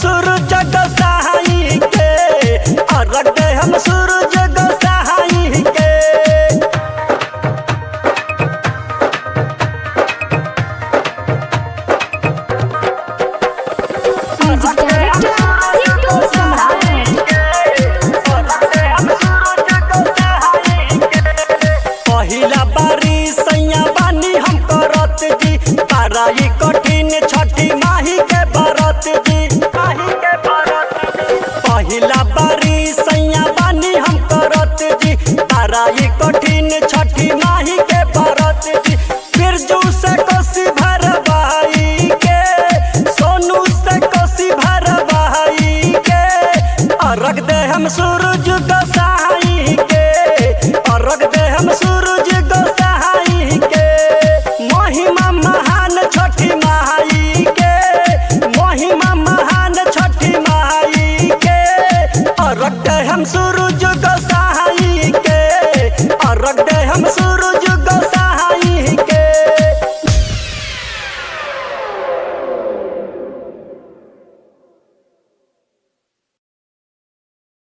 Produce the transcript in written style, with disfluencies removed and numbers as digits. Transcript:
सूरज गोसाई के, अर्घ दे हम सूरज गोसाई के। पहिला बारी सैया बानी हम करत जी, ताराई कठिन छठी माही के बरत जी। पहिला बारी सैया बानी हम करत जी, ताराई कठिन छठी माही के बरत जी। बिरजू से कोसी